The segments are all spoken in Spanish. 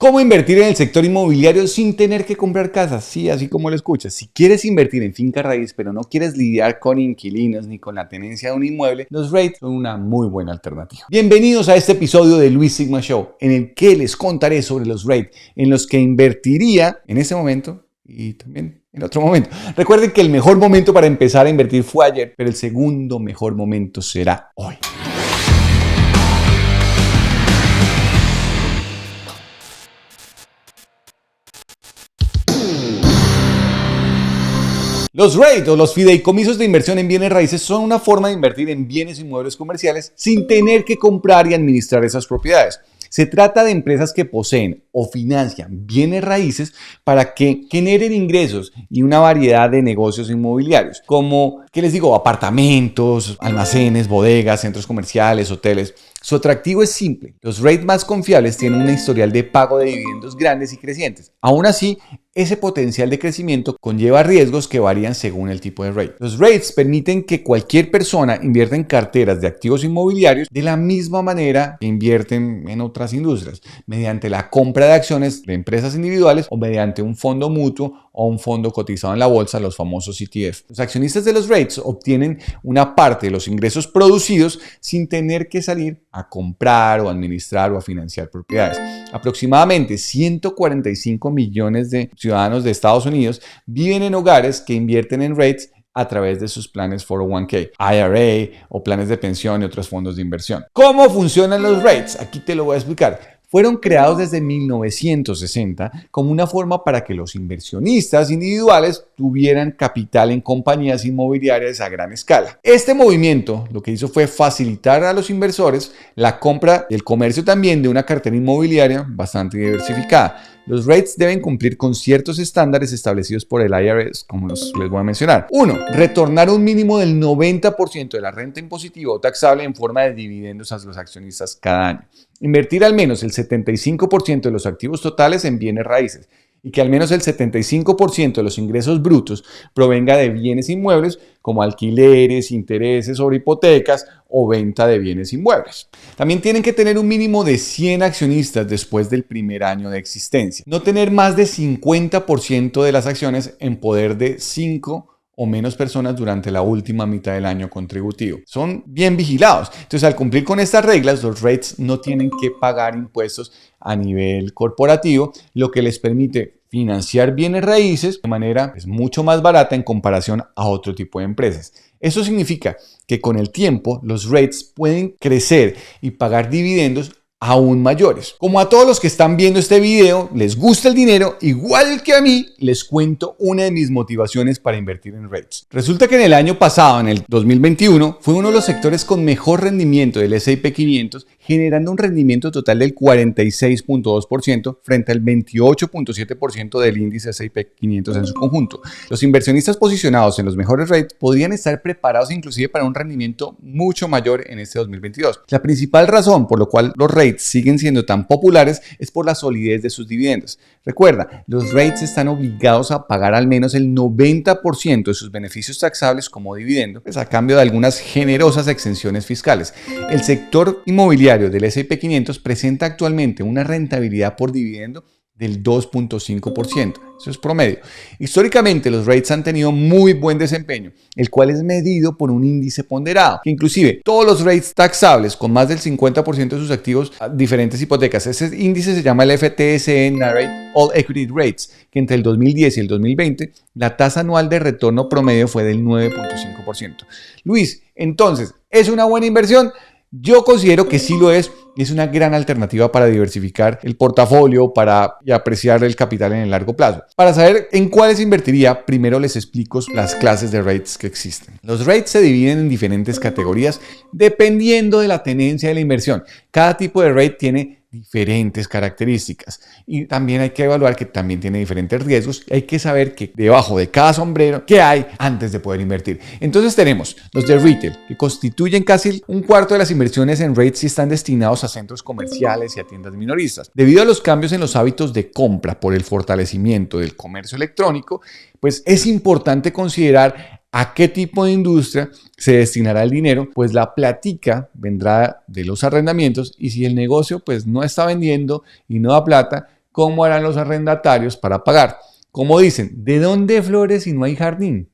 ¿Cómo invertir en el sector inmobiliario sin tener que comprar casas? Sí, así como lo escuchas. Si quieres invertir en finca raíz, pero no quieres lidiar con inquilinos ni con la tenencia de un inmueble, los REITs son una muy buena alternativa. Bienvenidos a este episodio de Luis Sigma Show, en el que les contaré sobre los REITs, en los que invertiría en este momento y también en otro momento. Recuerden que el mejor momento para empezar a invertir fue ayer, pero el segundo mejor momento será hoy. Los REITs o los fideicomisos de inversión en bienes raíces son una forma de invertir en bienes inmuebles comerciales sin tener que comprar y administrar esas propiedades. Se trata de empresas que poseen o financian bienes raíces para que generen ingresos y una variedad de negocios inmobiliarios, como, ¿qué les digo? Apartamentos, almacenes, bodegas, centros comerciales, hoteles. Su atractivo es simple. Los REITs más confiables tienen un historial de pago de dividendos grandes y crecientes. Aún así, ese potencial de crecimiento conlleva riesgos que varían según el tipo de REIT. Los REITs permiten que cualquier persona invierta en carteras de activos inmobiliarios de la misma manera que invierten en otras industrias, mediante la compra de acciones de empresas individuales o mediante un fondo mutuo o un fondo cotizado en la bolsa, los famosos ETF. Los accionistas de los REITs obtienen una parte de los ingresos producidos sin tener que salir a comprar o administrar o a financiar propiedades. Aproximadamente 145 millones de ciudadanos de Estados Unidos viven en hogares que invierten en REITs a través de sus planes 401k, IRA o planes de pensión y otros fondos de inversión. ¿Cómo funcionan los REITs? Aquí te lo voy a explicar. Fueron creados desde 1960 como una forma para que los inversionistas individuales tuvieran capital en compañías inmobiliarias a gran escala. Este movimiento lo que hizo fue facilitar a los inversores la compra y el comercio también de una cartera inmobiliaria bastante diversificada. Los REITs deben cumplir con ciertos estándares establecidos por el IRS, como les voy a mencionar. 1. Retornar un mínimo del 90% de la renta impositiva o taxable en forma de dividendos a los accionistas cada año. Invertir al menos el 75% de los activos totales en bienes raíces y que al menos el 75% de los ingresos brutos provenga de bienes inmuebles como alquileres, intereses sobre hipotecas o venta de bienes inmuebles. También tienen que tener un mínimo de 100 accionistas después del primer año de existencia. No tener más de 50% de las acciones en poder de 5 o menos personas durante la última mitad del año contributivo. Son bien vigilados. Entonces, al cumplir con estas reglas, los REITs no tienen que pagar impuestos a nivel corporativo, lo que les permite financiar bienes raíces de manera mucho más barata en comparación a otro tipo de empresas. Eso significa que con el tiempo los REITs pueden crecer y pagar dividendos aún mayores. Como a todos los que están viendo este video les gusta el dinero, igual que a mí, les cuento una de mis motivaciones para invertir en REITs. Resulta que en el año pasado, en el 2021, fue uno de los sectores con mejor rendimiento del S&P 500, generando un rendimiento total del 46.2% frente al 28.7% del índice S&P 500 en su conjunto. Los inversionistas posicionados en los mejores REITs podrían estar preparados inclusive para un rendimiento mucho mayor en este 2022. La principal razón por la cual los REITs siguen siendo tan populares es por la solidez de sus dividendos. Recuerda, los REITs están obligados a pagar al menos el 90% de sus beneficios taxables como dividendo, a cambio de algunas generosas exenciones fiscales. El sector inmobiliario del S&P 500 presenta actualmente una rentabilidad por dividendo del 2.5%. Eso es promedio. Históricamente, los REITs han tenido muy buen desempeño, el cual es medido por un índice ponderado, que inclusive todos los REITs taxables con más del 50% de sus activos a diferentes hipotecas. Ese índice se llama el FTSE Nareit All Equity Rates, que entre el 2010 y el 2020, la tasa anual de retorno promedio fue del 9.5%. Luis, entonces, ¿es una buena inversión? Yo considero que sí lo es y es una gran alternativa para diversificar el portafolio y apreciar el capital en el largo plazo. Para saber en cuáles invertiría, primero les explico las clases de REITs que existen. Los REITs se dividen en diferentes categorías dependiendo de la tenencia de la inversión. Cada tipo de REIT tiene diferentes características y también hay que evaluar que también tiene diferentes riesgos. Hay que saber que debajo de cada sombrero qué hay antes de poder invertir. Entonces tenemos los de retail, que constituyen casi un cuarto de las inversiones en REITs y están destinados a centros comerciales y a tiendas minoristas. Debido a los cambios en los hábitos de compra por el fortalecimiento del comercio electrónico, pues es importante considerar ¿a qué tipo de industria se destinará el dinero? Pues la plática vendrá de los arrendamientos y si el negocio pues no está vendiendo y no da plata, ¿cómo harán los arrendatarios para pagar? Como dicen, ¿de dónde flores si no hay jardín?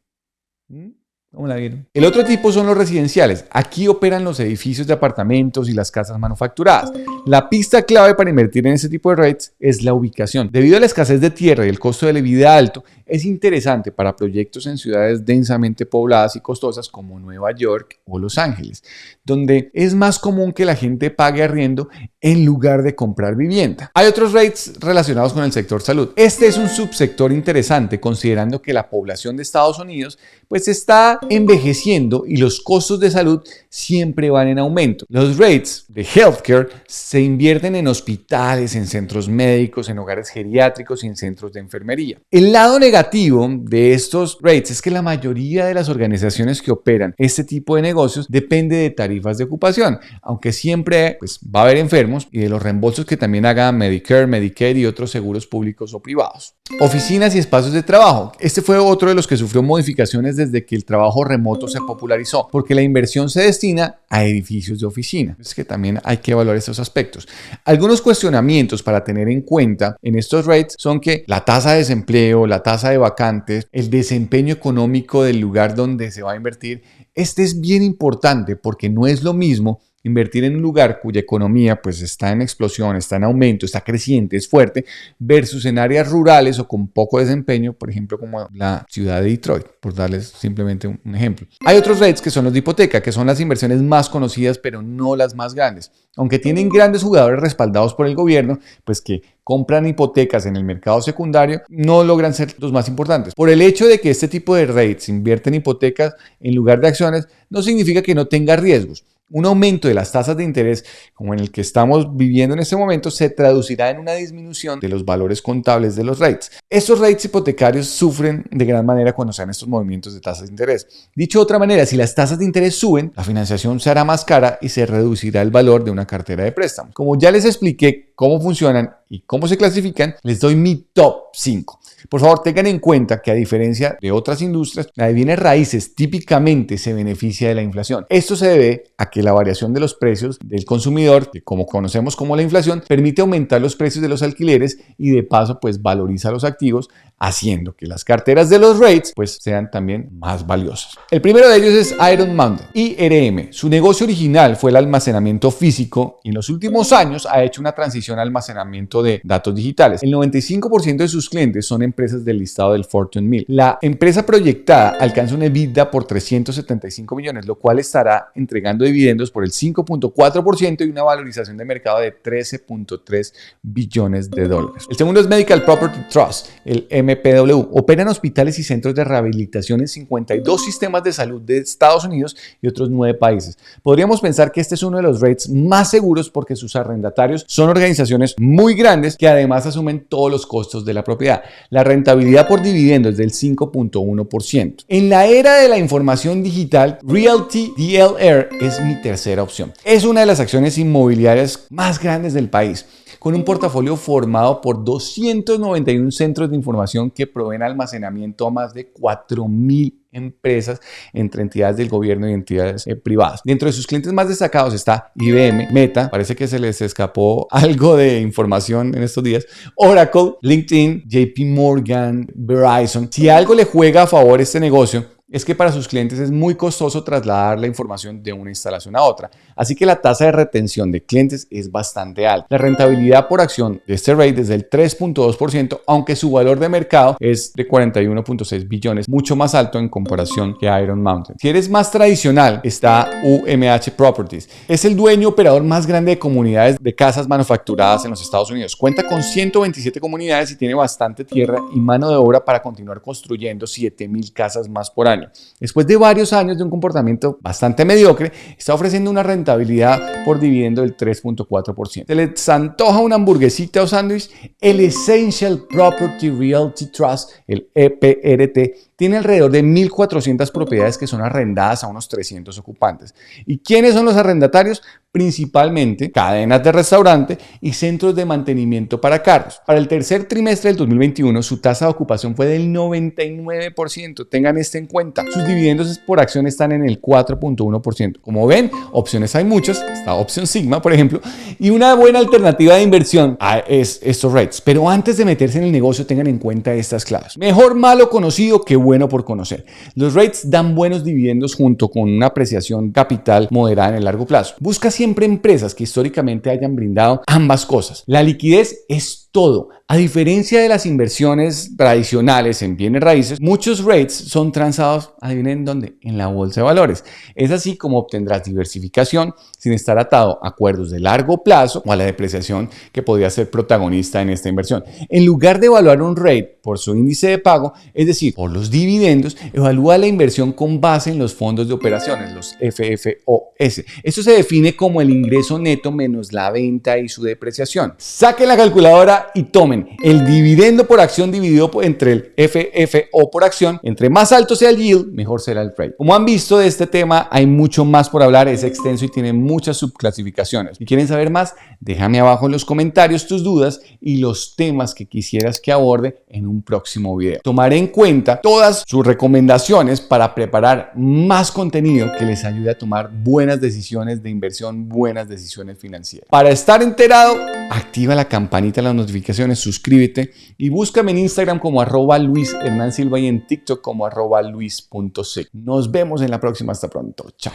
¿Cómo la vieron? El otro tipo son los residenciales. Aquí operan los edificios de apartamentos y las casas manufacturadas. La pista clave para invertir en este tipo de REITs es la ubicación. Debido a la escasez de tierra y el costo de la vida alto, es interesante para proyectos en ciudades densamente pobladas y costosas como Nueva York o Los Ángeles, donde es más común que la gente pague arriendo en lugar de comprar vivienda. Hay otros REITs relacionados con el sector salud. Este es un subsector interesante considerando que la población de Estados Unidos pues está envejeciendo y los costos de salud siempre van en aumento. Los REITs de healthcare se invierten en hospitales, en centros médicos, en hogares geriátricos y en centros de enfermería. El lado negativo de estos REITs es que la mayoría de las organizaciones que operan este tipo de negocios depende de tarifas de ocupación, aunque siempre pues, va a haber enfermos y de los reembolsos que también haga Medicare, Medicaid y otros seguros públicos o privados. Oficinas y espacios de trabajo. Este fue otro de los que sufrió modificaciones desde que el trabajo remoto se popularizó, porque la inversión se destina a edificios de oficina. Es que también hay que evaluar estos aspectos. Algunos cuestionamientos para tener en cuenta en estos REITs son que la tasa de desempleo, la tasa de vacantes, el desempeño económico del lugar donde se va a invertir. Este es bien importante porque no es lo mismo invertir en un lugar cuya economía pues está en explosión, está en aumento, está creciente, es fuerte, versus en áreas rurales o con poco desempeño, por ejemplo como la ciudad de Detroit, por darles simplemente un ejemplo. Hay otros REITs que son los de hipoteca, que son las inversiones más conocidas pero no las más grandes. Aunque tienen grandes jugadores respaldados por el gobierno, pues que compran hipotecas en el mercado secundario, no logran ser los más importantes. Por el hecho de que este tipo de REITs invierten hipotecas en lugar de acciones, no significa que no tenga riesgos. Un aumento de las tasas de interés, como en el que estamos viviendo en este momento, se traducirá en una disminución de los valores contables de los REITs. Estos REITs hipotecarios sufren de gran manera cuando se dan estos movimientos de tasas de interés. Dicho de otra manera, si las tasas de interés suben, la financiación se hará más cara y se reducirá el valor de una cartera de préstamo. Como ya les expliqué cómo funcionan y cómo se clasifican, les doy mi top 5. Por favor, tengan en cuenta que a diferencia de otras industrias, la de bienes raíces típicamente se beneficia de la inflación. Esto se debe a que la variación de los precios del consumidor, que como conocemos como la inflación, permite aumentar los precios de los alquileres y de paso pues valoriza los activos, haciendo que las carteras de los REITs pues sean también más valiosas. El primero de ellos es Iron Mountain, IRM. Su negocio original fue el almacenamiento físico y en los últimos años ha hecho una transición al almacenamiento de datos digitales. El 95% de sus clientes son empresas del listado del Fortune 1000. La empresa proyectada alcanza un EBITDA por 375 millones, lo cual estará entregando dividendos por el 5.4% y una valorización de mercado de 13.3 billones de dólares. El segundo es Medical Property Trust, el MPW. Operan hospitales y centros de rehabilitación en 52 sistemas de salud de Estados Unidos y otros 9 países. Podríamos pensar que este es uno de los REITs más seguros porque sus arrendatarios son organizaciones muy grandes que además asumen todos los costos de la propiedad. La rentabilidad por dividendo es del 5.1%. En la era de la información digital, Realty DLR es mi tercera opción. Es una de las acciones inmobiliarias más grandes del país, con un portafolio formado por 291 centros de información que proveen almacenamiento a más de 4.000 empresas entre entidades del gobierno y entidades privadas. Dentro de sus clientes más destacados está IBM, Meta, parece que se les escapó algo de información en estos días, Oracle, LinkedIn, JP Morgan, Verizon. Si algo le juega a favor este negocio, es que para sus clientes es muy costoso trasladar la información de una instalación a otra, así que la tasa de retención de clientes es bastante alta. La rentabilidad por acción de este REIT es del 3.2%, aunque su valor de mercado es de 41.6 billones, mucho más alto en comparación que Iron Mountain. Si eres más tradicional, está UMH Properties. Es el dueño operador más grande de comunidades de casas manufacturadas en los Estados Unidos. Cuenta con 127 comunidades y tiene bastante tierra y mano de obra para continuar construyendo 7.000 casas más por año. Después de varios años de un comportamiento bastante mediocre, está ofreciendo una rentabilidad por dividendo del 3.4%. ¿Se les antoja una hamburguesita o sándwich? El Essential Property Realty Trust, el EPRT, tiene alrededor de 1.400 propiedades que son arrendadas a unos 300 ocupantes. ¿Y quiénes son los arrendatarios? principalmente cadenas de restaurante y centros de mantenimiento para carros. Para el tercer trimestre del 2021, su tasa de ocupación fue del 99%. Tengan esto en cuenta. Sus dividendos por acción están en el 4.1%. Como ven, opciones hay muchas. Está Opción Sigma, por ejemplo, y una buena alternativa de inversión es estos REITs. Pero antes de meterse en el negocio, tengan en cuenta estas claves. Mejor malo conocido que bueno por conocer. Los REITs dan buenos dividendos junto con una apreciación capital moderada en el largo plazo. Busca siempre empresas que históricamente hayan brindado ambas cosas. La liquidez es todo. A diferencia de las inversiones tradicionales en bienes raíces, muchos REITs son transados, adivinen dónde, en la bolsa de valores. Es así como obtendrás diversificación sin estar atado a acuerdos de largo plazo o a la depreciación que podría ser protagonista en esta inversión. En lugar de evaluar un REIT por su índice de pago, es decir, por los dividendos, evalúa la inversión con base en los fondos de operaciones, los FFOS. Esto se define como el ingreso neto menos la venta y su depreciación. Saquen la calculadora y tomen el dividendo por acción dividido entre el FFO por acción. Entre más alto sea el yield, mejor será el REIT. Como han visto, de este tema hay mucho más por hablar, es extenso y tiene muchas subclasificaciones. Si quieren saber más, déjame abajo en los comentarios tus dudas y los temas que quisieras que aborde en un próximo video. Tomaré en cuenta todas sus recomendaciones para preparar más contenido que les ayude a tomar buenas decisiones de inversión, buenas decisiones financieras. Para estar enterado, activa la campanita de las notificaciones, suscríbete y búscame en Instagram como @LuisHernanSilva y en TikTok como @Luis.c. Nos vemos en la próxima. Hasta pronto. Chao.